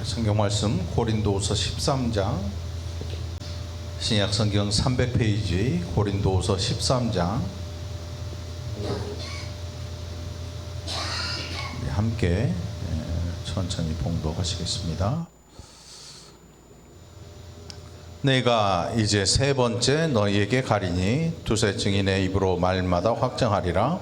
성경 말씀 고린도후서 13장, 신약 성경 300페이지 고린도후서 13장 함께 천천히 봉독하시겠습니다. 내가 이제 세 번째 너희에게 가리니 두세 증인의 입으로 말마다 확정하리라.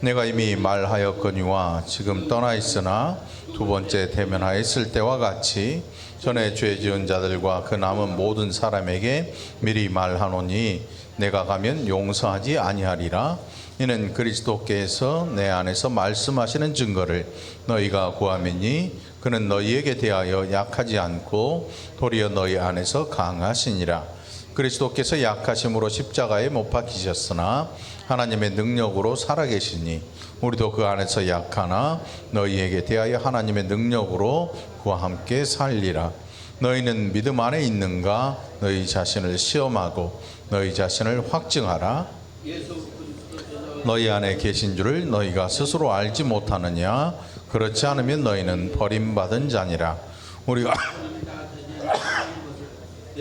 내가 이미 말하였거니와 지금 떠나 있으나 두 번째 대면하였을 때와 같이 전에 죄 지은 자들과 그 남은 모든 사람에게 미리 말하노니 내가 가면 용서하지 아니하리라. 이는 그리스도께서 내 안에서 말씀하시는 증거를 너희가 구하매니 그는 너희에게 대하여 약하지 않고 도리어 너희 안에서 강하시니라. 그리스도께서 약하심으로 십자가에 못 박히셨으나 하나님의 능력으로 살아계시니 우리도 그 안에서 약하나 너희에게 대하여 하나님의 능력으로 그와 함께 살리라. 너희는 믿음 안에 있는가? 너희 자신을 시험하고 너희 자신을 확증하라. 너희 안에 계신 줄을 너희가 스스로 알지 못하느냐? 그렇지 않으면 너희는 버림받은 자니라.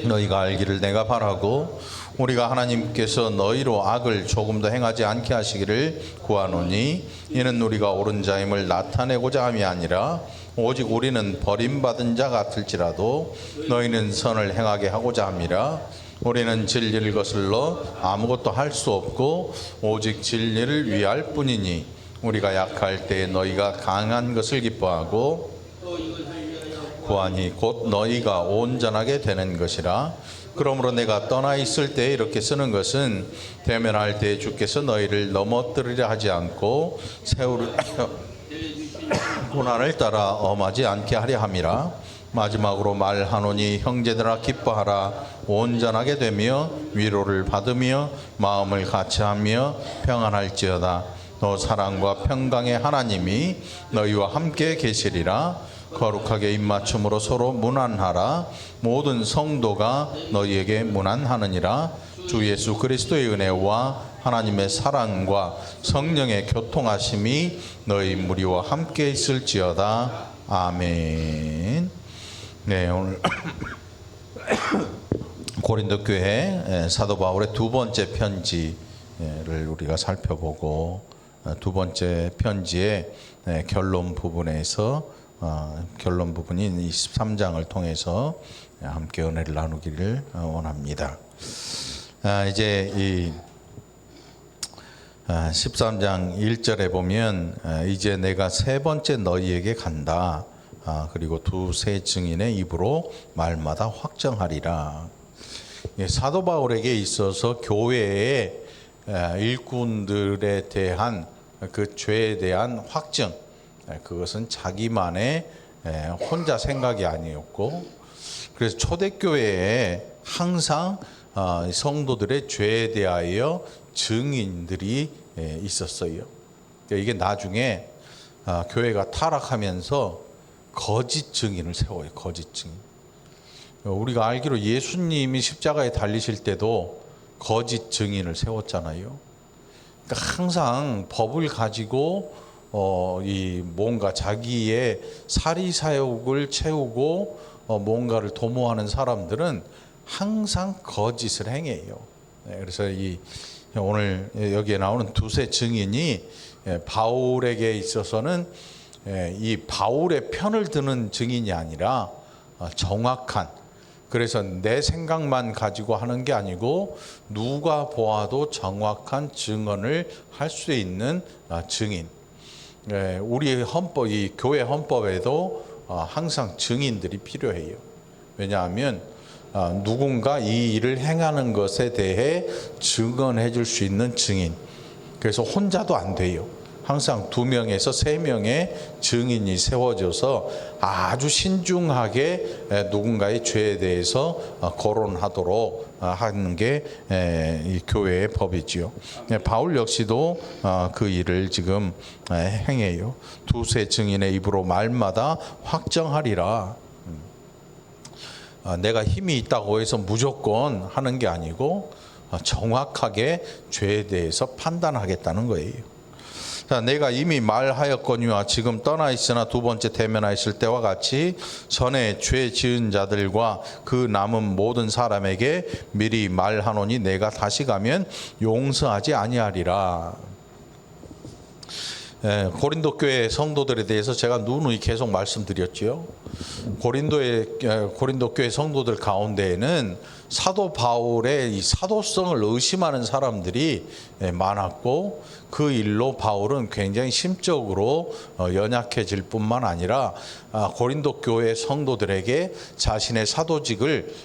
너희가 알기를 내가 바라고 우리가 하나님께서 너희로 악을 조금 더 행하지 않게 하시기를 구하노니 이는 우리가 옳은 자임을 나타내고자 함이 아니라 오직 우리는 버림받은 자 같을지라도 너희는 선을 행하게 하고자 함이라. 우리는 진리를 거슬러 아무것도 할 수 없고 오직 진리를 위할 뿐이니 우리가 약할 때 너희가 강한 것을 기뻐하고 구하니 곧 너희가 온전하게 되는 것이라. 그러므로 내가 떠나 있을 때 이렇게 쓰는 것은 대면할 때 주께서 너희를 넘어뜨리려 하지 않고 세우려 고난을 따라 엄하지 않게 하려 함이라. 마지막으로 말하노니 형제들아 기뻐하라. 온전하게 되며 위로를 받으며 마음을 같이하며 평안할지어다. 너 사랑과 평강의 하나님이 너희와 함께 계시리라. 거룩하게 입맞춤으로 서로 문안하라. 모든 성도가 너희에게 문안하느니라. 주 예수 그리스도의 은혜와 하나님의 사랑과 성령의 교통하심이 너희 무리와 함께 있을지어다. 아멘. 네, 오늘 고린도 교회 사도 바울의 두 번째 편지를 우리가 살펴보고 두 번째 편지의 결론 부분에서 결론 부분인 23장을 통해서 함께 은혜를 나누기를 원합니다. 이제 이 13장 1절에 보면 이제 내가 세 번째 너희에게 간다. 그리고 두세 증인의 입으로 말마다 확정하리라. 사도 바울에게 있어서 교회의 일꾼들에 대한 그 죄에 대한 확증, 그것은 자기만의 혼자 생각이 아니었고, 그래서 초대교회에 항상 성도들의 죄에 대하여 증인들이 있었어요. 이게 나중에 교회가 타락하면서 거짓 증인을 세워요. 거짓 증인. 우리가 알기로 예수님이 십자가에 달리실 때도 거짓 증인을 세웠잖아요. 그러니까 항상 법을 가지고 이 뭔가 자기의 사리사욕을 채우고 뭔가를 도모하는 사람들은 항상 거짓을 행해요. 그래서 오늘 여기에 나오는 두세 증인이 바울에게 있어서는 이 바울의 편을 드는 증인이 아니라 정확한, 그래서 내 생각만 가지고 하는 게 아니고 누가 보아도 정확한 증언을 할 수 있는 증인. 우리 헌법, 이 교회 헌법에도 항상 증인들이 필요해요. 왜냐하면 누군가 이 일을 행하는 것에 대해 증언해 줄 수 있는 증인. 그래서 혼자도 안 돼요. 항상 2명에서 3명의 증인이 세워져서 아주 신중하게 누군가의 죄에 대해서 거론하도록 하는 게 이 교회의 법이지요. 바울 역시도 그 일을 지금 행해요. 두세 증인의 입으로 말마다 확정하리라. 내가 힘이 있다고 해서 무조건 하는 게 아니고 정확하게 죄에 대해서 판단하겠다는 거예요. 자, 내가 이미 말하였거니와 지금 떠나 있으나 두 번째 대면하였을 때와 같이 전에 죄 지은 자들과 그 남은 모든 사람에게 미리 말하노니 내가 다시 가면 용서하지 아니하리라. 고린도 교회 성도들에 대해서 제가 누누이 계속 말씀드렸지요. 고린도 교회 성도들 가운데에는 사도 바울의 이 사도성을 의심하는 사람들이 많았고, 그 일로 바울은 굉장히 심적으로 연약해질 뿐만 아니라 고린도 교회 성도들에게 자신의 사도직을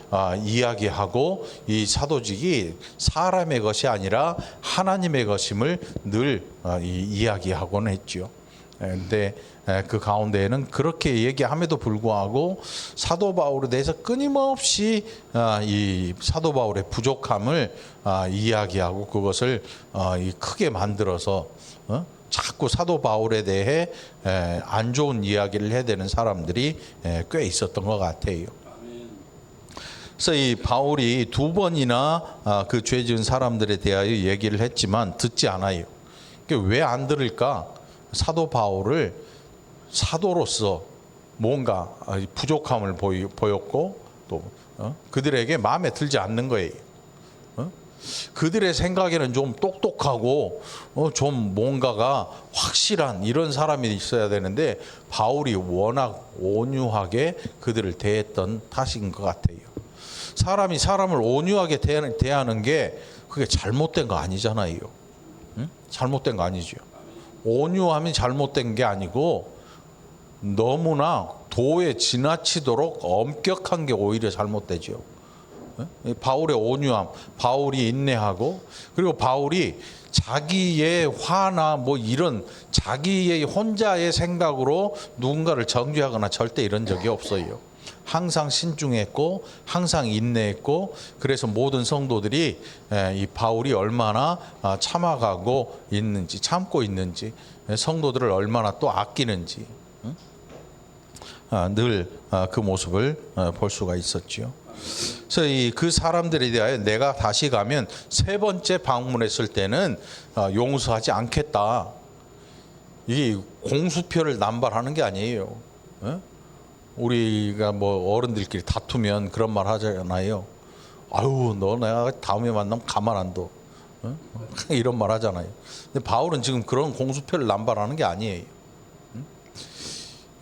이야기하고, 이 사도직이 사람의 것이 아니라 하나님의 것임을 늘 이야기하곤 했죠. 근데 그 가운데에는 그렇게 얘기함에도 불구하고 사도 바울에 대해서 끊임없이 이 사도 바울의 부족함을 이야기하고, 그것을 크게 만들어서 자꾸 사도 바울에 대해 안 좋은 이야기를 해야 되는 사람들이 꽤 있었던 것 같아요. 그래서 이 바울이 두 번이나 그 죄 지은 사람들에 대하여 얘기를 했지만 듣지 않아요. 왜 안 들을까? 사도 바울을 사도로서 뭔가 부족함을 보였고, 또 그들에게 마음에 들지 않는 거예요. 그들의 생각에는 좀 똑똑하고 좀 뭔가가 확실한 이런 사람이 있어야 되는데, 바울이 워낙 온유하게 그들을 대했던 탓인 것 같아요. 사람이 사람을 온유하게 대하는 게 그게 잘못된 거 아니잖아요. 잘못된 거 아니죠. 온유함이 잘못된 게 아니고, 너무나 도에 지나치도록 엄격한 게 오히려 잘못되죠. 바울의 온유함, 바울이 인내하고, 그리고 바울이 자기의 화나 뭐 이런 자기의 혼자의 생각으로 누군가를 정죄하거나 절대 이런 적이 없어요. 항상 신중했고 항상 인내했고, 그래서 모든 성도들이 이 바울이 얼마나 참아가고 있는지, 참고 있는지, 성도들을 얼마나 또 아끼는지 늘 그 모습을 볼 수가 있었죠. 그래서 그 사람들에 대하여 내가 다시 가면 세 번째 방문했을 때는 용서하지 않겠다. 이 공수표를 남발하는 게 아니에요. 우리가 뭐 어른들끼리 다투면 그런 말 하잖아요. 아유, 너 내가 다음에 만나면 가만 안 둬. 이런 말 하잖아요. 근데 바울은 지금 그런 공수표를 남발하는 게 아니에요.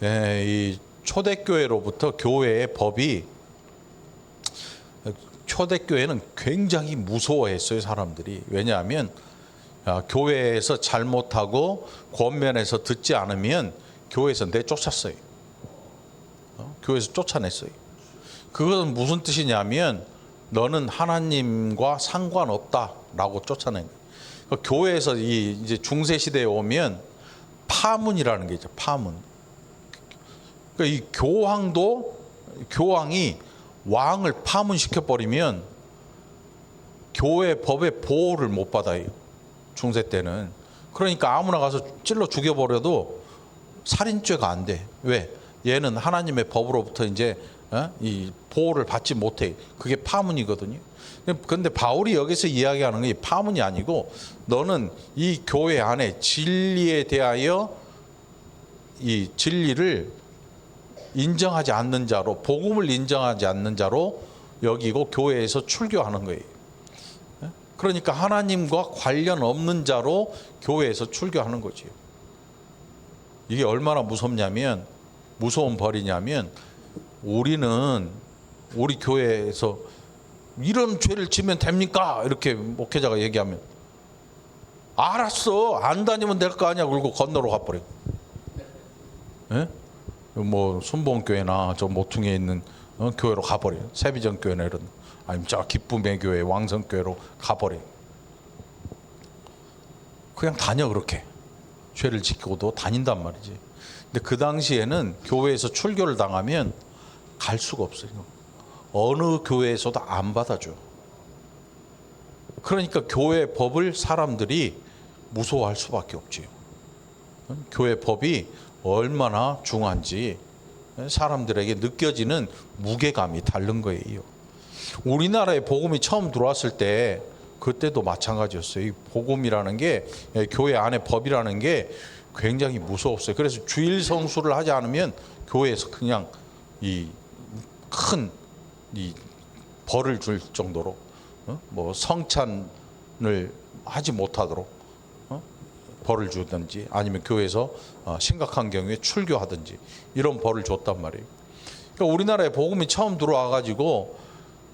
이 초대교회로부터 교회의 법이, 초대교회는 굉장히 무서워했어요, 사람들이. 왜냐하면 교회에서 잘못하고 권면해서 듣지 않으면 교회에서 내쫓았어요. 교회에서 쫓아냈어요. 그것은 무슨 뜻이냐면 너는 하나님과 상관없다라고 쫓아낸 거예요. 교회에서 이제 중세 시대에 오면 파문이라는 게 있죠. 파문. 그러니까 이 교황이 왕을 파문시켜 버리면 교회 법의 보호를 못 받아요. 중세 때는. 그러니까 아무나 가서 찔러 죽여버려도 살인죄가 안 돼. 왜? 얘는 하나님의 법으로부터 이제 이 보호를 받지 못해. 그게 파문이거든요. 그런데 바울이 여기서 이야기하는 게 파문이 아니고, 너는 이 교회 안에 진리에 대하여 이 진리를 인정하지 않는 자로, 복음을 인정하지 않는 자로 여기고 교회에서 출교하는 거예요. 그러니까 하나님과 관련 없는 자로 교회에서 출교하는 거지요. 이게 얼마나 무서운 벌이냐면, 우리는 우리 교회에서 이런 죄를 지면 됩니까? 이렇게 목회자가 얘기하면 알았어, 안 다니면 될 거 아니야, 그러고 건너로 가버려. 뭐 순복음교회나 저 모퉁이에 있는 교회로 가버려. 세비전 교회나 이런, 아니면 저 기쁨의 교회, 왕성교회로 가버려. 그냥 다녀. 그렇게 죄를 지키고도 다닌단 말이지. 근데 그 당시에는 교회에서 출교를 당하면 갈 수가 없어요. 어느 교회에서도 안 받아줘. 그러니까 교회 법을 사람들이 무서워할 수밖에 없지요. 교회 법이 얼마나 중요한지 사람들에게 느껴지는 무게감이 다른 거예요. 우리나라에 복음이 처음 들어왔을 때 그때도 마찬가지였어요. 이 복음이라는 게, 교회 안에 법이라는 게 굉장히 무서웠어요. 그래서 주일 성수를 하지 않으면 교회에서 그냥 이 큰 이 벌을 줄 정도로, 뭐 성찬을 하지 못하도록 벌을 주든지, 아니면 교회에서 심각한 경우에 출교하든지 이런 벌을 줬단 말이에요. 그러니까 우리나라에 복음이 처음 들어와 가지고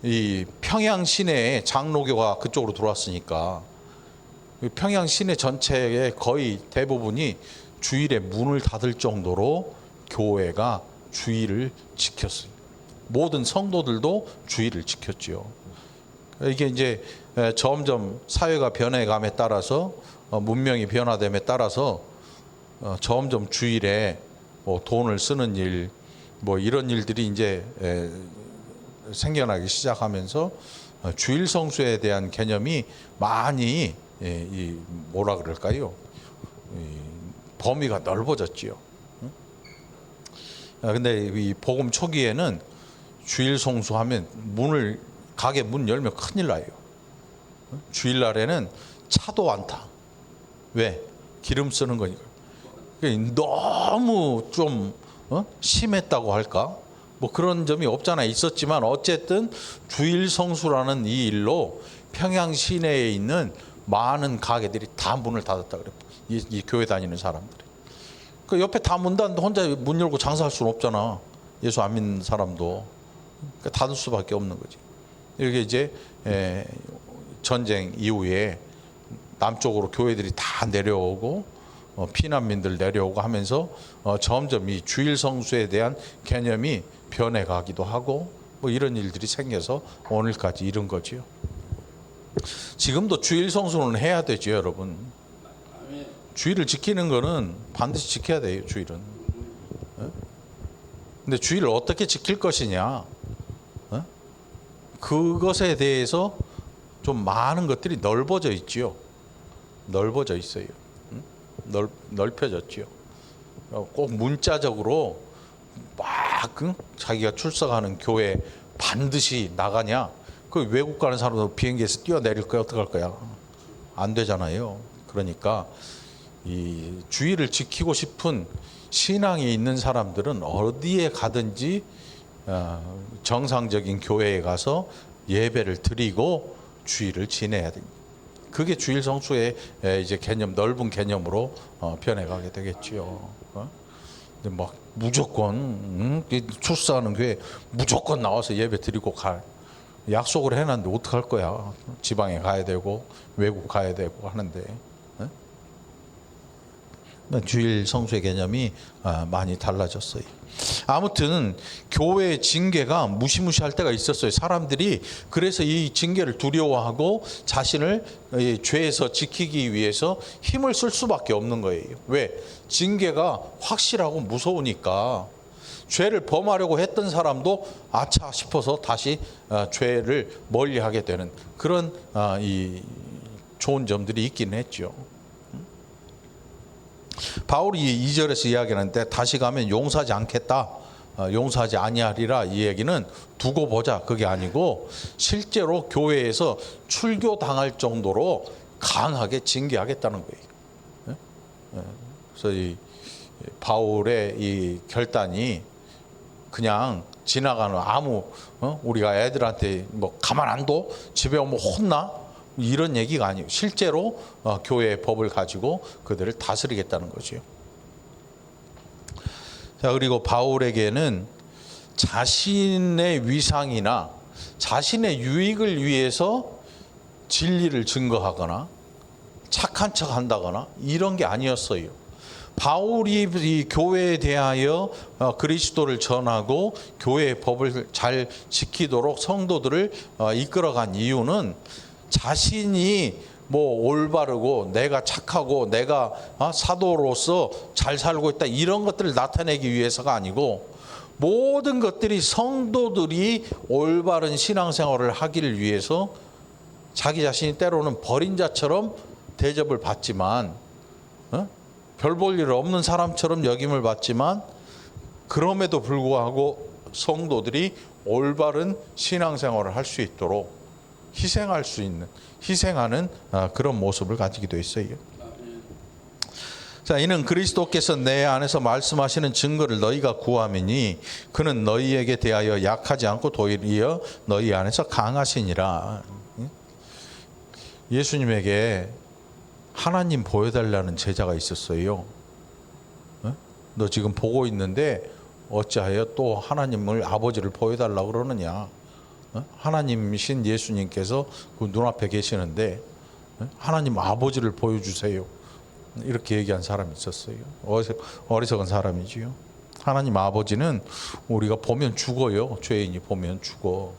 이 평양 시내에 장로교가 그쪽으로 들어왔으니까 평양 시내 전체의 거의 대부분이 주일에 문을 닫을 정도로 교회가 주일을 지켰어요. 모든 성도들도 주일을 지켰지요. 이게 이제 점점 사회가 변해감에 따라서, 문명이 변화됨에 따라서 점점 주일에 뭐 돈을 쓰는 일, 뭐 이런 일들이 이제 생겨나기 시작하면서 주일 성수에 대한 개념이 많이 이 뭐라 그럴까요? 범위가 넓어졌지요. 근데 이 복음 초기에는 주일 성수하면 가게 문 열면 큰일 나요. 주일날에는 차도 안 타. 왜? 기름 쓰는 거니까. 너무 좀 심했다고 할까? 뭐 그런 점이 없잖아. 있었지만 어쨌든 주일 성수라는 이 일로 평양 시내에 있는 많은 가게들이 다 문을 닫았다 그래요. 이 교회 다니는 사람들이. 그 옆에 다 문 닫는데 혼자 문 열고 장사할 수는 없잖아. 예수 안 믿는 사람도. 그러니까 닫을 수밖에 없는 거지. 이렇게 이제 전쟁 이후에 남쪽으로 교회들이 다 내려오고 피난민들 내려오고 하면서 점점 이 주일 성수에 대한 개념이 변해가기도 하고 뭐 이런 일들이 생겨서 오늘까지 이른 거지요. 지금도 주일 성수는 해야 되죠, 여러분. 주일을 지키는 거는 반드시 지켜야 돼요, 주일은. 근데 주일을 어떻게 지킬 것이냐, 그것에 대해서 좀 많은 것들이 넓어져 있지요. 넓어져 있어요. 넓혀졌지요. 꼭 문자적으로 막 자기가 출석하는 교회 반드시 나가냐? 그 외국 가는 사람도 비행기에서 뛰어내릴 거야, 어떡할 거야? 안 되잖아요. 그러니까 이 주의를 지키고 싶은 신앙이 있는 사람들은 어디에 가든지 정상적인 교회에 가서 예배를 드리고 주일을 지내야 됩니다. 그게 주일 성수의 이제 개념, 넓은 개념으로 변해가게 되겠지요. 근데 막 무조건 출석하는 교회 무조건 나와서 예배 드리고 갈, 약속을 해놨는데 어떡할 거야? 지방에 가야 되고 외국 가야 되고 하는데. 주일 성수의 개념이 많이 달라졌어요. 아무튼 교회의 징계가 무시무시할 때가 있었어요. 사람들이 그래서 이 징계를 두려워하고 자신을 죄에서 지키기 위해서 힘을 쓸 수밖에 없는 거예요. 왜? 징계가 확실하고 무서우니까. 죄를 범하려고 했던 사람도 아차 싶어서 다시 죄를 멀리하게 되는 그런 이 좋은 점들이 있긴 했죠. 바울이 2절에서 이야기하는데 다시 가면 용서하지 않겠다, 용서하지 아니하리라, 이 얘기는 두고 보자 그게 아니고 실제로 교회에서 출교당할 정도로 강하게 징계하겠다는 거예요. 그래서 이 바울의 이 결단이 그냥 지나가는 아무 우리가 애들한테 뭐 가만 안 둬? 집에 오면 혼나? 이런 얘기가 아니에요. 실제로 교회의 법을 가지고 그들을 다스리겠다는 거죠. 자, 그리고 바울에게는 자신의 위상이나 자신의 유익을 위해서 진리를 증거하거나 착한 척 한다거나 이런 게 아니었어요. 바울이 이 교회에 대하여 그리스도를 전하고 교회의 법을 잘 지키도록 성도들을 이끌어간 이유는 자신이 뭐 올바르고 내가 착하고 내가 사도로서 잘 살고 있다 이런 것들을 나타내기 위해서가 아니고 모든 것들이 성도들이 올바른 신앙생활을 하기를 위해서 자기 자신이 때로는 버린 자처럼 대접을 받지만 별 볼 일 없는 사람처럼 여김을 받지만 그럼에도 불구하고 성도들이 올바른 신앙생활을 할 수 있도록 희생할 수 있는, 희생하는 그런 모습을 가지기도 했어요. 자, 이는 그리스도께서 내 안에서 말씀하시는 증거를 너희가 구하매니 그는 너희에게 대하여 약하지 않고 도리어 너희 안에서 강하시니라. 예수님에게 하나님 보여달라는 제자가 있었어요. 너 지금 보고 있는데 어찌하여 또 하나님을, 아버지를 보여달라고 그러느냐. 하나님이신 예수님께서 그 눈앞에 계시는데 하나님 아버지를 보여주세요. 이렇게 얘기한 사람이 있었어요. 어리석은 사람이지요. 하나님 아버지는 우리가 보면 죽어요. 죄인이 보면 죽어.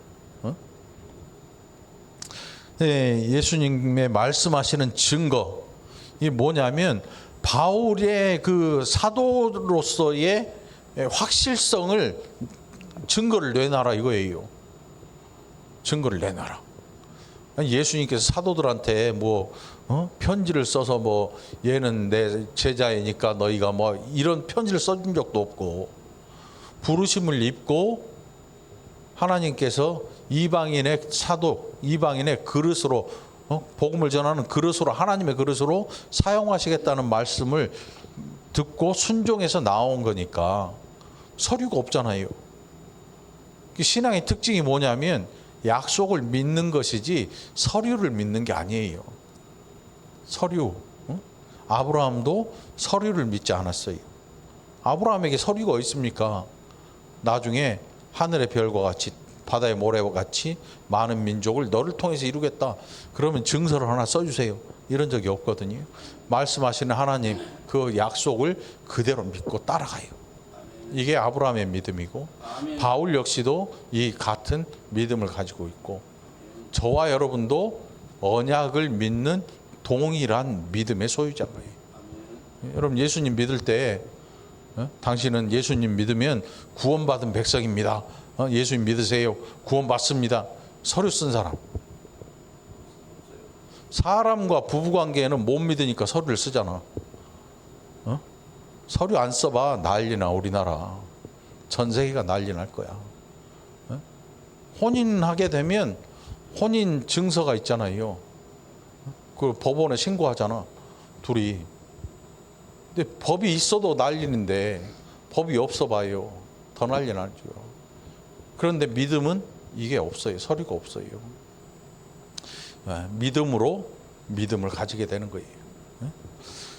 네, 예수님의 말씀하시는 증거, 이게 뭐냐면 바울의 그 사도로서의 확실성을, 증거를 내놔라 이거예요. 증거를 내놔라. 예수님께서 사도들한테 편지를 써서 얘는 내 제자이니까 너희가 이런 편지를 써준 적도 없고, 부르심을 입고 하나님께서 이방인의 사도, 이방인의 그릇으로, 복음을 전하는 그릇으로, 하나님의 그릇으로 사용하시겠다는 말씀을 듣고 순종해서 나온 거니까 서류가 없잖아요. 신앙의 특징이 뭐냐면 약속을 믿는 것이지 서류를 믿는 게 아니에요. 서류. 아브라함도 서류를 믿지 않았어요. 아브라함에게 서류가 있습니까? 나중에 하늘의 별과 같이, 바다의 모래와 같이 많은 민족을 너를 통해서 이루겠다. 그러면 증서를 하나 써주세요. 이런 적이 없거든요. 말씀하시는 하나님 그 약속을 그대로 믿고 따라가요. 이게 아브라함의 믿음이고, 바울 역시도 이 같은 믿음을 가지고 있고, 저와 여러분도 언약을 믿는 동일한 믿음의 소유자예요. 여러분, 예수님 믿을 때 당신은 예수님 믿으면 구원받은 백성입니다. 예수님 믿으세요. 구원받습니다. 서류 쓴 사람. 사람과 부부관계에는 못 믿으니까 서류를 쓰잖아. 서류 안 써봐 난리나. 우리나라 전 세계가 난리 날 거야. 혼인하게 되면 혼인 증서가 있잖아요. 그 법원에 신고하잖아, 둘이. 근데 법이 있어도 난리는데 법이 없어 봐요. 더 난리 나죠. 그런데 믿음은 이게 없어요. 서류가 없어요. 믿음으로 믿음을 가지게 되는 거예요.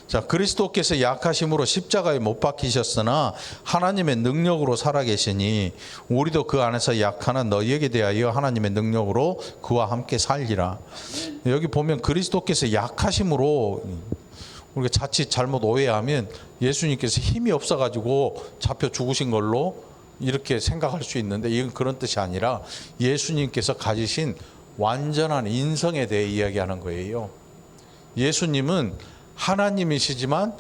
자, 그리스도께서 약하심으로 십자가에 못 박히셨으나 하나님의 능력으로 살아계시니 우리도 그 안에서 약하나 너희에게 대하여 하나님의 능력으로 그와 함께 살리라. 여기 보면 그리스도께서 약하심으로, 우리가 자칫 잘못 오해하면 예수님께서 힘이 없어가지고 잡혀 죽으신 걸로 이렇게 생각할 수 있는데, 이건 그런 뜻이 아니라 예수님께서 가지신 완전한 인성에 대해 이야기하는 거예요. 예수님은 하나님이시지만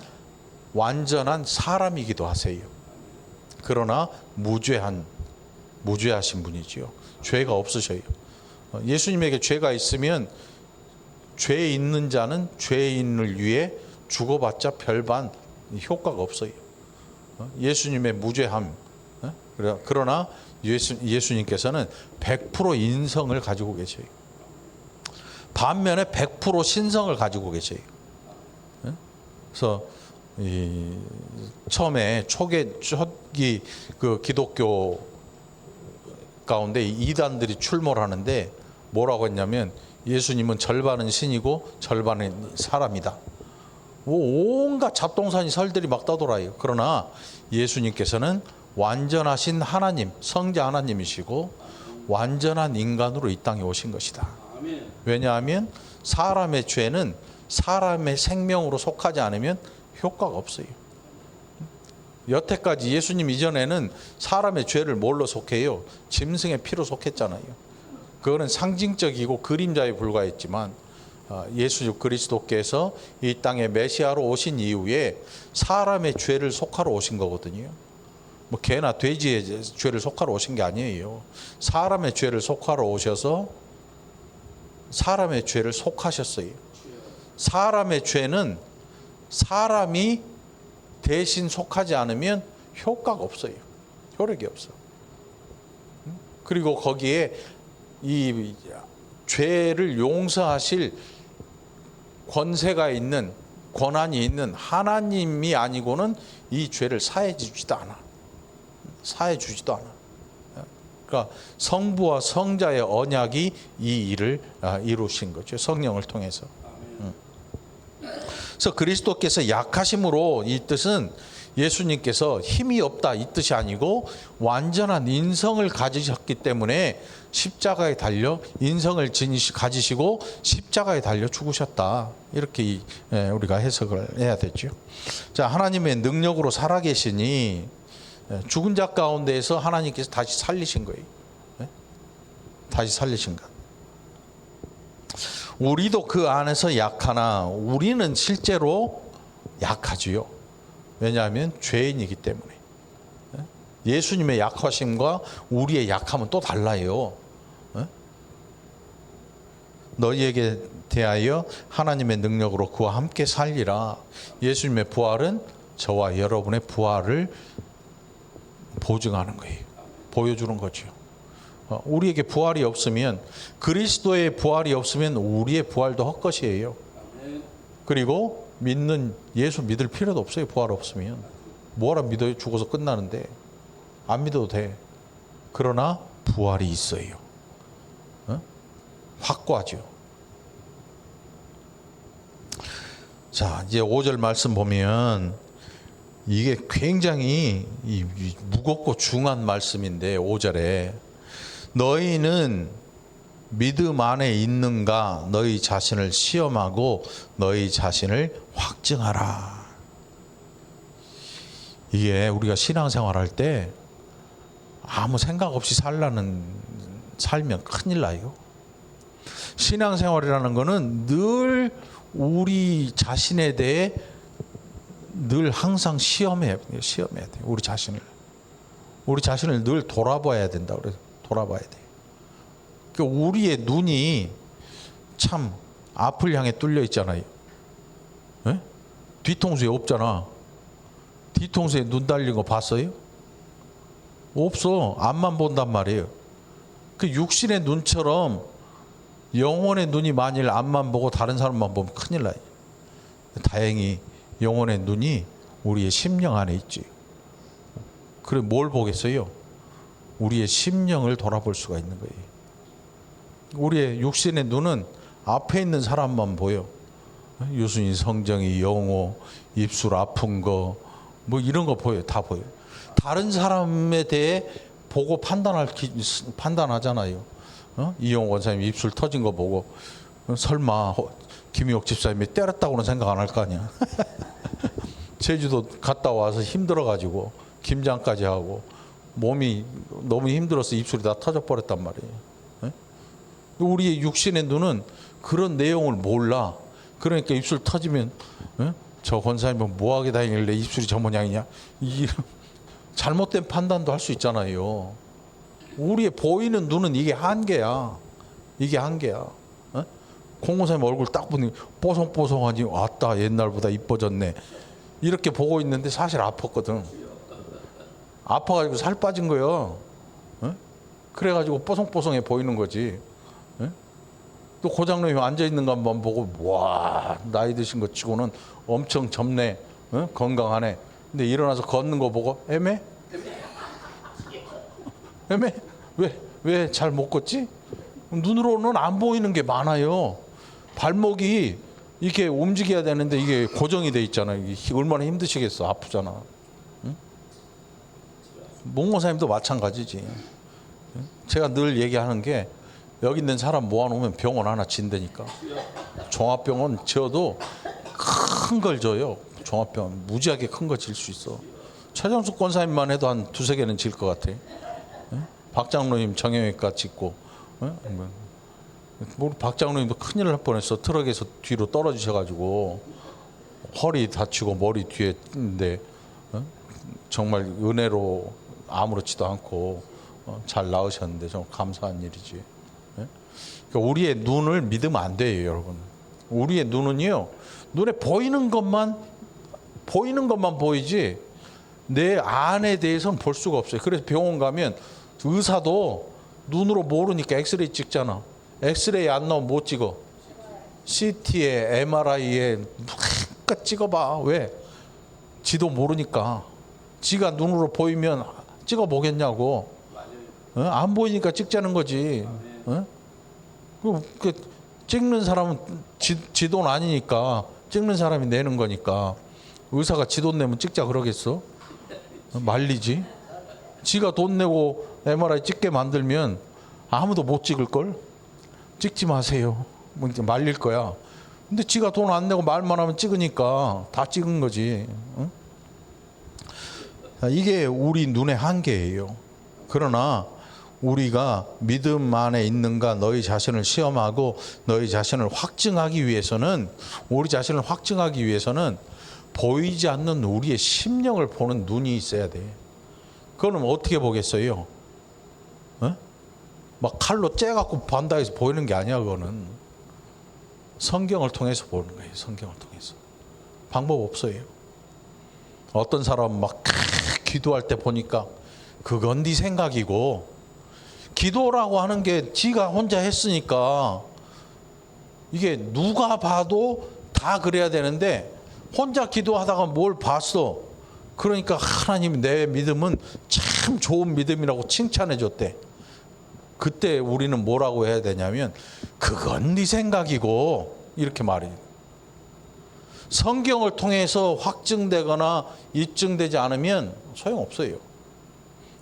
완전한 사람이기도 하세요. 그러나 무죄하신 분이지요. 죄가 없으셔요. 예수님에게 죄가 있으면 죄 있는 자는 죄인을 위해 죽어봤자 별반 효과가 없어요. 예수님의 무죄함. 그러나 예수님께서는 100% 인성을 가지고 계셔요. 반면에 100% 신성을 가지고 계셔요. 그래서 처음에 초기 그 기독교 가운데 이단들이 출몰 하는데 뭐라고 했냐면, 예수님은 절반은 신이고 절반은 사람이다. 온갖 잡동사니 설들이 막 떠돌아요. 그러나 예수님께서는 완전하신 하나님, 성자 하나님이시고 완전한 인간으로 이 땅에 오신 것이다. 왜냐하면 사람의 죄는 사람의 생명으로 속하지 않으면 효과가 없어요. 여태까지 예수님 이전에는 사람의 죄를 뭘로 속해요? 짐승의 피로 속했잖아요. 그거는 상징적이고 그림자에 불과했지만, 예수 그리스도께서 이 땅에 메시아로 오신 이후에 사람의 죄를 속하러 오신 거거든요. 개나 돼지의 죄를 속하러 오신 게 아니에요. 사람의 죄를 속하러 오셔서 사람의 죄를 속하셨어요. 사람의 죄는 사람이 대신 속하지 않으면 효과가 없어요. 효력이 없어. 그리고 거기에 이 죄를 용서하실 권세가 있는, 권한이 있는 하나님이 아니고는 이 죄를 사해 주지도 않아. 사해 주지도 않아. 그러니까 성부와 성자의 언약이 이 일을 이루신 거죠. 성령을 통해서. 그래서 그리스도께서 약하심으로, 이 뜻은 예수님께서 힘이 없다 이 뜻이 아니고 완전한 인성을 가지셨기 때문에 십자가에 달려 인성을 가지시고 십자가에 달려 죽으셨다. 이렇게 우리가 해석을 해야 되죠. 자, 하나님의 능력으로 살아계시니 죽은 자 가운데에서 하나님께서 다시 살리신 거예요. 다시 살리신 것. 우리도 그 안에서 약하나 우리는 실제로 약하지요. 왜냐하면 죄인이기 때문에. 예수님의 약하심과 우리의 약함은 또 달라요. 너희에게 대하여 하나님의 능력으로 그와 함께 살리라. 예수님의 부활은 저와 여러분의 부활을 보증하는 거예요. 보여주는 거죠. 우리에게 부활이 없으면, 그리스도의 부활이 없으면 우리의 부활도 헛것이에요. 그리고 예수 믿을 필요도 없어요. 부활 없으면. 뭐라 믿어요? 죽어서 끝나는데. 안 믿어도 돼. 그러나 부활이 있어요. 확고하죠. 자, 이제 5절 말씀 보면 이게 굉장히 무겁고 중요한 말씀인데, 5절에 너희는 믿음 안에 있는가 너희 자신을 시험하고 너희 자신을 확증하라. 이게 우리가 신앙생활할 때 아무 생각 없이 살면 큰일 나요. 신앙생활이라는 거는 늘 우리 자신에 대해 늘 항상 시험해야 돼요. 우리 자신을 늘 돌아봐야 된다. 그래서 돌아봐야 돼. 그러니까 우리의 눈이 참 앞을 향해 뚫려 있잖아요. 에? 뒤통수에 없잖아. 뒤통수에 눈 달린 거 봤어요? 없어. 앞만 본단 말이에요. 그 육신의 눈처럼 영혼의 눈이 만일 앞만 보고 다른 사람만 보면 큰일 나요. 다행히 영혼의 눈이 우리의 심령 안에 있지. 그래 뭘 보겠어요? 우리의 심령을 돌아볼 수가 있는 거예요. 우리의 육신의 눈은 앞에 있는 사람만 보여. 유순이, 성정이, 영호, 입술 아픈 거, 뭐 이런 거 보여. 다 보여. 다른 사람에 대해 보고 판단하잖아요. 이용 원사님 입술 터진 거 보고 설마 김희옥 집사님이 때렸다고는 생각 안 할 거 아니야. 제주도 갔다 와서 힘들어가지고 김장까지 하고 몸이 너무 힘들어서 입술이 다 터져버렸단 말이에요. 우리의 육신의 눈은 그런 내용을 몰라. 그러니까 입술 터지면 저 권사님은 뭐하게 다니길래 입술이 저 모양이냐. 잘못된 판단도 할 수 있잖아요. 우리의 보이는 눈은 이게 한계야. 이게 한계야. 공무사님 얼굴 딱 보니 뽀송뽀송하니 왔다 옛날보다 이뻐졌네. 이렇게 보고 있는데 사실 아팠거든. 아파가지고 살 빠진 거예요. 그래가지고 뽀송뽀송해 보이는 거지. 또 고장님이 앉아있는 것만 보고 와 나이 드신 것 치고는 엄청 젊네. 건강하네. 근데 일어나서 걷는 거 보고 애매? 왜 잘 못 걷지? 눈으로는 안 보이는 게 많아요. 발목이 이렇게 움직여야 되는데 이게 고정이 돼 있잖아요. 이게 얼마나 힘드시겠어. 아프잖아. 목사님도 마찬가지지. 제가 늘 얘기하는 게 여기 있는 사람 모아놓으면 병원 하나 진다니까. 종합병원 지어도 큰 걸 줘요. 종합병원 무지하게 큰 거 질 수 있어. 최정숙 권사님만 해도 한 2-3개는 질 것 같아. 박장로님 정형외과 짓고. 박장로님도 큰일 날 뻔했어. 트럭에서 뒤로 떨어지셔가지고 허리 다치고 머리 뒤에 있는데 정말 은혜로 아무렇지도 않고 잘 나으셨는데 좀 감사한 일이지. 그러니까 우리의 눈을 믿으면 안 돼요, 여러분. 우리의 눈은요, 눈에 보이는 것만 보이지 내 안에 대해서는 볼 수가 없어요. 그래서 병원 가면 의사도 눈으로 모르니까 엑스레이 찍잖아. 엑스레이 안 나오면 못 찍어. CT에 MRI에 그러니까 찍어봐. 왜? 지도 모르니까. 지가 눈으로 보이면 찍어보겠냐고. 안 보이니까 찍자는 거지. 그 찍는 사람은 지도는 아니니까 찍는 사람이 내는 거니까. 의사가 지 돈 내면 찍자 그러겠어? 말리지. 지가 돈 내고 MRI 찍게 만들면 아무도 못 찍을걸? 찍지 마세요. 뭐 이렇게 말릴 거야. 근데 지가 돈 안 내고 말만 하면 찍으니까 다 찍은 거지. 응? 이게 우리 눈의 한계예요. 그러나 우리가 믿음 안에 있는가 너희 자신을 시험하고 너희 자신을 확증하기 위해서는, 우리 자신을 확증하기 위해서는 보이지 않는 우리의 심령을 보는 눈이 있어야 돼. 그거는 어떻게 보겠어요? 어? 막 칼로 째갖고 반다해서 보이는 게 아니야. 그거는 성경을 통해서 보는 거예요. 성경을 통해서. 방법 없어요. 어떤 사람은 막 기도할 때 보니까 그건 네 생각이고, 기도라고 하는 게 지가 혼자 했으니까 이게 누가 봐도 다 그래야 되는데 혼자 기도하다가 뭘 봤어. 그러니까 하나님이 내 믿음은 참 좋은 믿음이라고 칭찬해 줬대. 그때 우리는 뭐라고 해야 되냐면 그건 네 생각이고 이렇게 말해요. 성경을 통해서 확증되거나 입증되지 않으면 소용없어요.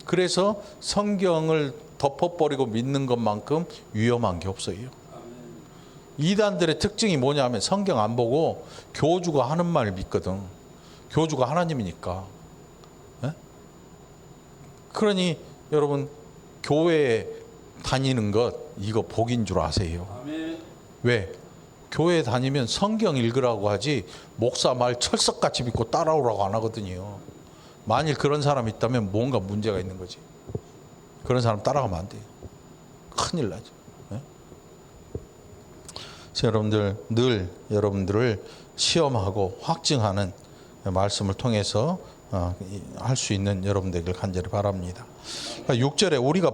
그래서 성경을 덮어버리고 믿는 것만큼 위험한 게 없어요. 이단들의 특징이 뭐냐면 성경 안 보고 교주가 하는 말 믿거든. 교주가 하나님이니까. 에? 그러니 여러분 교회에 다니는 것 이거 복인 줄 아세요. 왜? 교회 다니면 성경 읽으라고 하지 목사 말 철석같이 믿고 따라오라고 안 하거든요. 만일 그런 사람이 있다면 뭔가 문제가 있는 거지. 그런 사람 따라가면 안 돼요. 큰일 나죠. 네? 그래서 여러분들 늘 여러분들을 시험하고 확증하는 말씀을 통해서 할 수 있는 여러분 되길 간절히 바랍니다. 6절에 우리가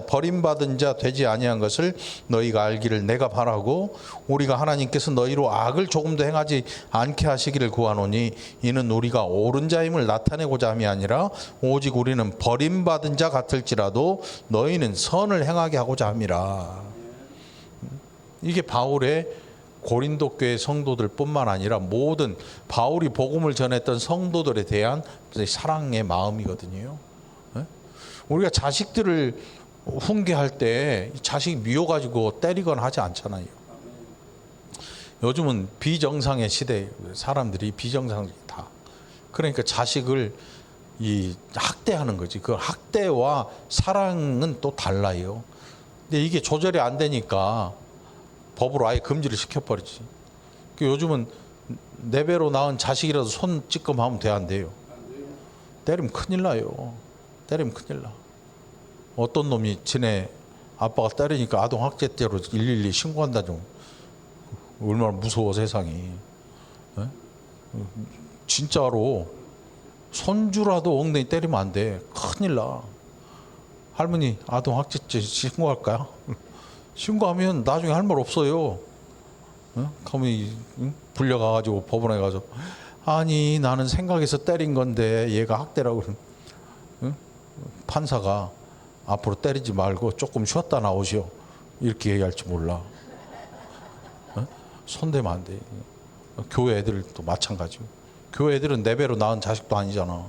버림받은 자 되지 아니한 것을 너희가 알기를 내가 바라고, 우리가 하나님께서 너희로 악을 조금도 행하지 않게 하시기를 구하노니 이는 우리가 옳은 자임을 나타내고자 함이 아니라 오직 우리는 버림받은 자 같을지라도 너희는 선을 행하게 하고자 함이라. 이게 바울의 고린도 교회 성도들 뿐만 아니라 모든 바울이 복음을 전했던 성도들에 대한 사랑의 마음이거든요. 우리가 자식들을 훈계할 때 자식이 미워가지고 때리거나 하지 않잖아요. 요즘은 비정상의 시대, 사람들이 비정상이다. 그러니까 자식을 학대하는 거지. 그 학대와 사랑은 또 달라요. 근데 이게 조절이 안 되니까 법으로 아예 금지를 시켜버리지. 요즘은 내 배로 낳은 자식이라도 손 찌끔하면 돼, 안 돼요? 때리면 큰일 나요. 때리면 큰일 나. 어떤 놈이 지네 아빠가 때리니까 아동학대죄로 112 신고한다 좀. 얼마나 무서워 세상이. 에? 진짜로 손주라도 엉덩이 때리면 안 돼. 큰일 나. 할머니 아동학대죄 신고할까요? 신고하면 나중에 할 말 없어요. 가면 불려가가지고 법원에 가서 아니 나는 생각해서 때린 건데 얘가 학대라고. 판사가 앞으로 때리지 말고 조금 쉬었다 나오시오 이렇게 얘기할지 몰라. 손대면 안 돼. 교회 애들도 마찬가지고. 교회 애들은 내 배로 낳은 자식도 아니잖아.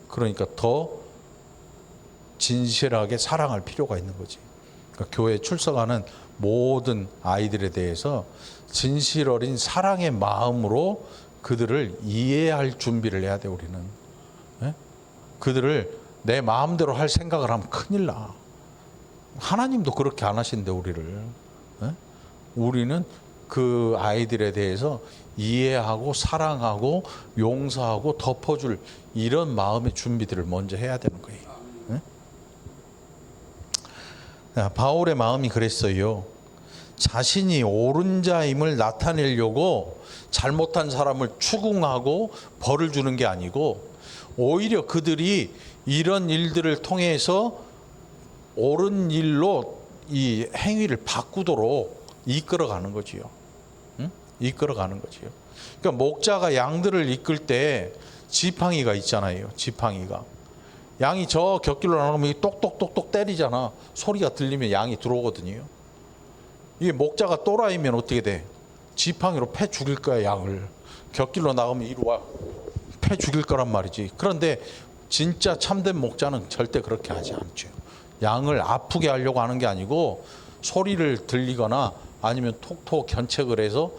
그러니까 더 진실하게 사랑할 필요가 있는 거지. 그러니까 교회에 출석하는 모든 아이들에 대해서 진실 어린 사랑의 마음으로 그들을 이해할 준비를 해야 돼. 우리는 그들을 내 마음대로 할 생각을 하면 큰일 나. 하나님도 그렇게 안 하신대 우리를. 우리는 그 아이들에 대해서 이해하고 사랑하고 용서하고 덮어줄 이런 마음의 준비들을 먼저 해야 되는 거예요. 바울의 마음이 그랬어요. 자신이 옳은 자임을 나타내려고 잘못한 사람을 추궁하고 벌을 주는 게 아니고, 오히려 그들이 이런 일들을 통해서 옳은 일로 이 행위를 바꾸도록 이끌어가는 거지요. 응? 이끌어가는 거지요. 그러니까 목자가 양들을 이끌 때 지팡이가 있잖아요. 지팡이가. 양이 저 곁길로 나가면 똑똑똑똑 때리잖아. 소리가 들리면 양이 들어오거든요. 이게 목자가 또라이면 어떻게 돼? 지팡이로 패 죽일 거야, 양을. 곁길로 나가면 이리 와. 패 죽일 거란 말이지. 그런데 진짜 참된 목자는 절대 그렇게 하지 않죠. 양을 아프게 하려고 하는 게 아니고 소리를 들리거나 아니면 톡톡 견책을 해서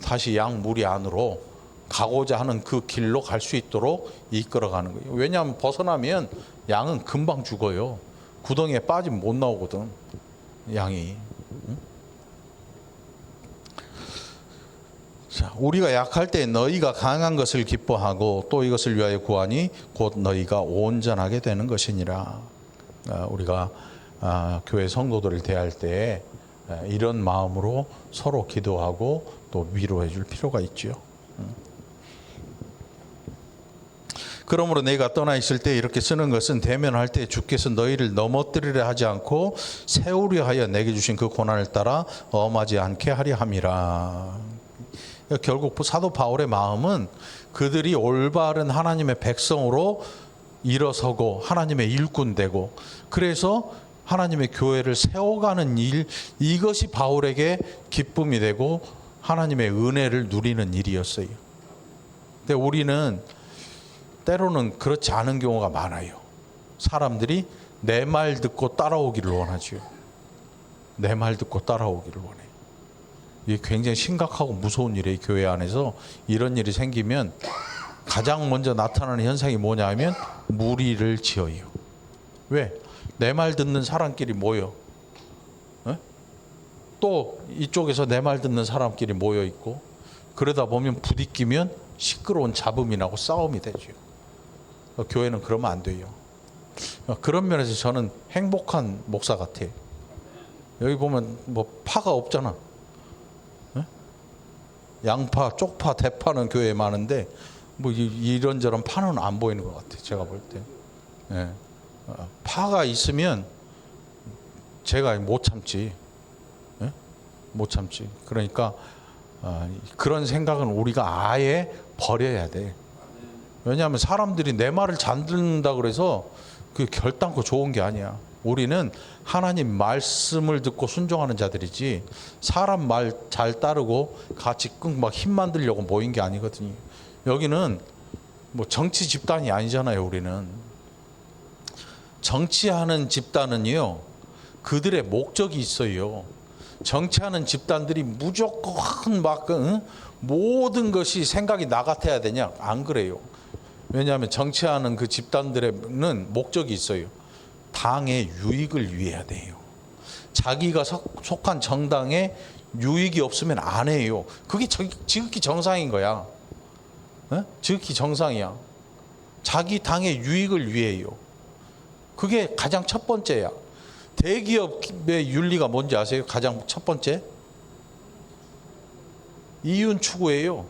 다시 양 무리 안으로 가고자 하는 그 길로 갈 수 있도록 이끌어가는 거예요. 왜냐하면 벗어나면 양은 금방 죽어요. 구덩이에 빠지면 못 나오거든, 양이. 자, 우리가 약할 때 너희가 강한 것을 기뻐하고 또 이것을 위하여 구하니 곧 너희가 온전하게 되는 것이니라. 우리가 교회 성도들을 대할 때 이런 마음으로 서로 기도하고 또 위로해 줄 필요가 있죠. 그러므로 내가 떠나 있을 때 이렇게 쓰는 것은 대면할 때 주께서 너희를 넘어뜨리려 하지 않고 세우려 하여 내게 주신 그 고난을 따라 엄하지 않게 하려 함이라. 결국 사도 바울의 마음은 그들이 올바른 하나님의 백성으로 일어서고 하나님의 일꾼 되고 그래서 하나님의 교회를 세워가는 일, 이것이 바울에게 기쁨이 되고 하나님의 은혜를 누리는 일이었어요. 근데 우리는 때로는 그렇지 않은 경우가 많아요. 사람들이 내 말 듣고 따라오기를 원하죠. 내 말 듣고 따라오기를 원해요. 이게 굉장히 심각하고 무서운 일이에요. 교회 안에서 이런 일이 생기면 가장 먼저 나타나는 현상이 뭐냐 하면 무리를 지어요. 왜? 내 말 듣는 사람끼리 모여. 또 이쪽에서 내 말 듣는 사람끼리 모여 있고 그러다 보면 부딪히면 시끄러운 잡음이 나고 싸움이 되죠. 교회는 그러면 안 돼요. 그런 면에서 저는 행복한 목사 같아요. 여기 보면 뭐 파가 없잖아. 양파, 쪽파, 대파는 교회에 많은데 뭐 이런저런 파는 안 보이는 것 같아요. 제가 볼 때. 예. 파가 있으면 제가 못 참지. 예? 못 참지. 그러니까 그런 생각은 우리가 아예 버려야 돼. 왜냐하면 사람들이 내 말을 잘 듣는다 그래서 그 결단코 좋은 게 아니야. 우리는 하나님 말씀을 듣고 순종하는 자들이지 사람 말 잘 따르고 같이 막 힘만 들려고 모인 게 아니거든요. 여기는 뭐 정치 집단이 아니잖아요. 우리는 정치하는 집단은요 그들의 목적이 있어요. 정치하는 집단들이 무조건 막 모든 것이 생각이 나 같아야 되냐? 안 그래요. 왜냐하면 정치하는 그 집단들에는 목적이 있어요. 당의 유익을 위해야 돼요. 자기가 속한 정당에 유익이 없으면 안 해요. 그게 지극히 정상인 거야. 지극히 정상이야. 자기 당의 유익을 위해요. 그게 가장 첫 번째야. 대기업의 윤리가 뭔지 아세요? 가장 첫 번째? 이윤 추구예요.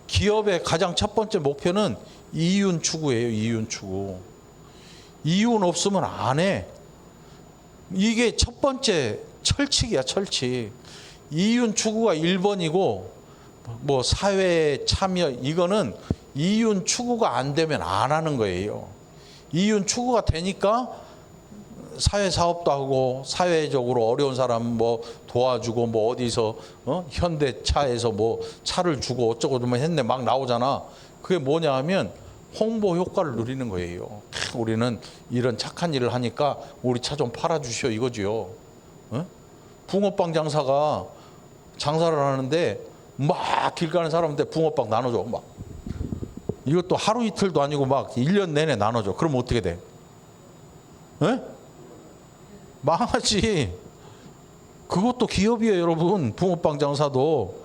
기업의 가장 첫 번째 목표는 이윤 추구예요. 이윤 추구. 이윤 없으면 안 해. 이게 첫 번째 철칙이야. 철칙. 이윤 추구가 1번이고 뭐 사회 참여 이거는 이윤 추구가 안 되면 안 하는 거예요. 이윤 추구가 되니까 사회 사업도 하고 사회적으로 어려운 사람 뭐 도와주고 뭐 어디서 현대차에서 뭐 차를 주고 어쩌고 좀 했네 막 나오잖아. 그게 뭐냐 하면 홍보 효과를 누리는 거예요. 우리는 이런 착한 일을 하니까 우리 차 좀 팔아주시오 이거지요. 붕어빵 장사가 장사를 하는데 막 길 가는 사람한테 붕어빵 나눠줘. 막 이것도 하루 이틀도 아니고 막 1년 내내 나눠줘. 그럼 어떻게 돼? 망하지. 그것도 기업이에요, 여러분. 붕어빵 장사도.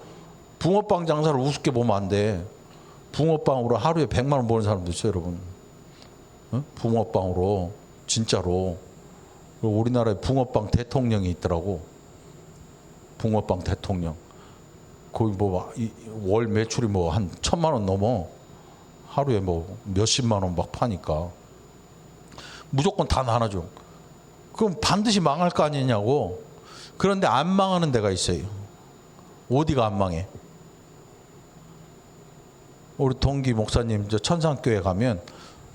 붕어빵 장사를 우습게 보면 안 돼. 붕어빵으로 하루에 100만 원 버는 사람도 있어요, 여러분. 붕어빵으로. 진짜로. 우리나라에 붕어빵 대통령이 있더라고. 붕어빵 대통령. 거기 뭐 월 매출이 뭐 한 1,000만 원 넘어. 하루에 뭐 몇십만 원 막 파니까. 무조건 다 나눠줘. 그럼 반드시 망할 거 아니냐고. 그런데 안 망하는 데가 있어요. 어디가 안 망해? 우리 동기 목사님 저 천상교회 가면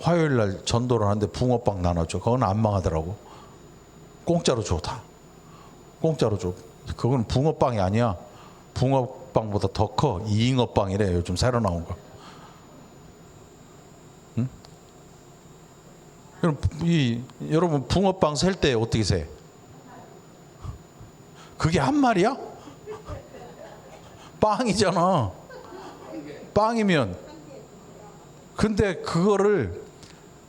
화요일 날 전도를 하는데 붕어빵 나눠줘. 그건 안 망하더라고. 공짜로 줘 다. 공짜로 줘. 그건 붕어빵이 아니야. 붕어빵보다 더 커. 잉어빵이래. 요즘 새로 나온 거. 응? 여러분 붕어빵 셀 때 어떻게 세? 그게 한 마리야? 빵이잖아. 빵이면. 근데 그거를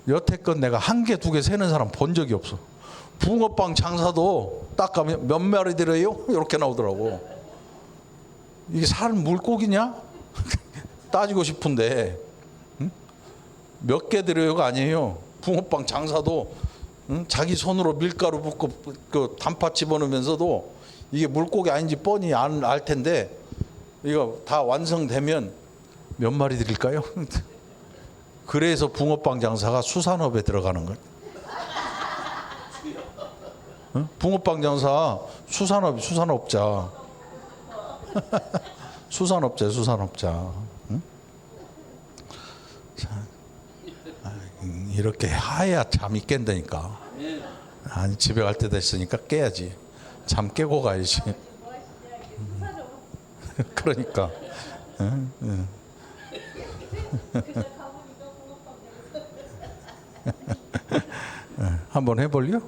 여태껏 내가 한 개, 두 개 세는 사람 본 적이 없어. 붕어빵 장사도 딱 가면 몇 마리 들어요? 이렇게 나오더라고. 이게 살 물고기냐? 따지고 싶은데, 응? 몇 개 들어요가 아니에요. 붕어빵 장사도, 응? 자기 손으로 밀가루 붓고 그 단팥 집어넣으면서도 이게 물고기 아닌지 뻔히 알 텐데, 이거 다 완성되면 몇 마리 드릴까요? 그래서 붕어빵 장사가 수산업에 들어가는 거예요. 응? 붕어빵 장사 수산업자. 수산업자. 응? 자, 이렇게 하야 잠이 깬다니까. 아니, 집에 갈 때 됐으니까 깨야지. 잠 깨고 가야지. 그러니까. 응? 응. 한번 해볼려?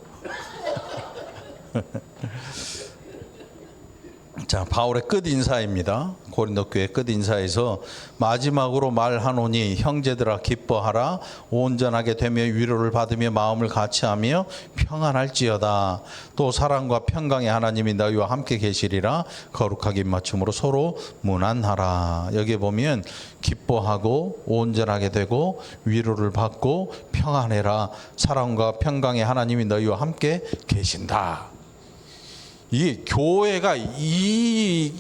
자, 바울의 끝 인사입니다. 고린도 교회 끝 인사에서 마지막으로 말하노니 형제들아 기뻐하라. 온전하게 되며 위로를 받으며 마음을 같이하며 평안할지어다. 또 사랑과 평강의 하나님이 너희와 함께 계시리라. 거룩하게 입맞춤으로 서로 문안하라. 여기 보면 기뻐하고 온전하게 되고 위로를 받고 평안해라. 사랑과 평강의 하나님이 너희와 함께 계신다. 이 교회가 이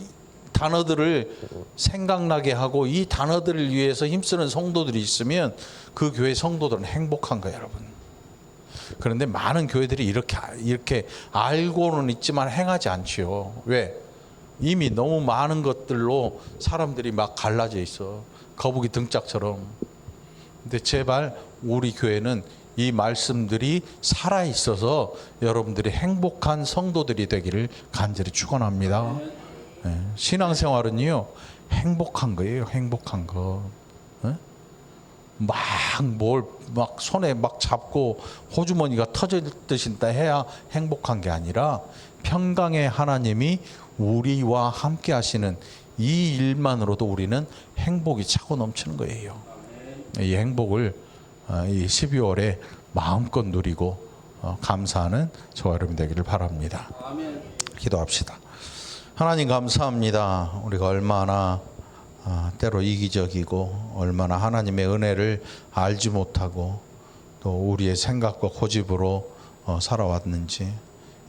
단어들을 생각나게 하고 이 단어들을 위해서 힘쓰는 성도들이 있으면 그 교회 성도들은 행복한 거예요, 여러분. 그런데 많은 교회들이 이렇게 알고는 있지만 행하지 않지요. 왜? 이미 너무 많은 것들로 사람들이 막 갈라져 있어. 거북이 등짝처럼. 근데 제발 우리 교회는 이 말씀들이 살아있어서 여러분들이 행복한 성도들이 되기를 간절히 축원합니다. 네. 신앙생활은요, 행복한 거예요. 행복한 거. 네? 막 손에 막 잡고 호주머니가 터질 듯이 해야 행복한 게 아니라 평강의 하나님이 우리와 함께 하시는 이 일만으로도 우리는 행복이 차고 넘치는 거예요. 이 행복을 이 12월에 마음껏 누리고 감사하는 저와 여러분 되기를 바랍니다. 아멘. 기도합시다. 하나님 감사합니다. 우리가 얼마나 때로 이기적이고 얼마나 하나님의 은혜를 알지 못하고 또 우리의 생각과 고집으로 살아왔는지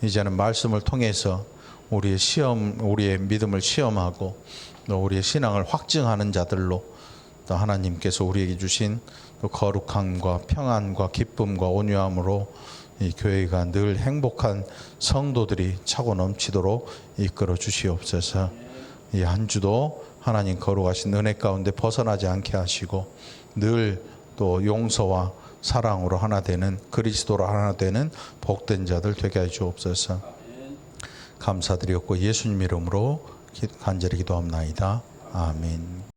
이제는 말씀을 통해서 우리의 믿음을 시험하고 또 우리의 신앙을 확증하는 자들로 또 하나님께서 우리에게 주신 또 거룩함과 평안과 기쁨과 온유함으로 이 교회가 늘 행복한 성도들이 차고 넘치도록 이끌어 주시옵소서. 이 한 주도 하나님 거룩하신 은혜 가운데 벗어나지 않게 하시고 늘 또 용서와 사랑으로 하나 되는 그리스도로 하나 되는 복된 자들 되게 해 주옵소서. 감사드렸고 예수님 이름으로 간절히 기도합나이다. 아멘.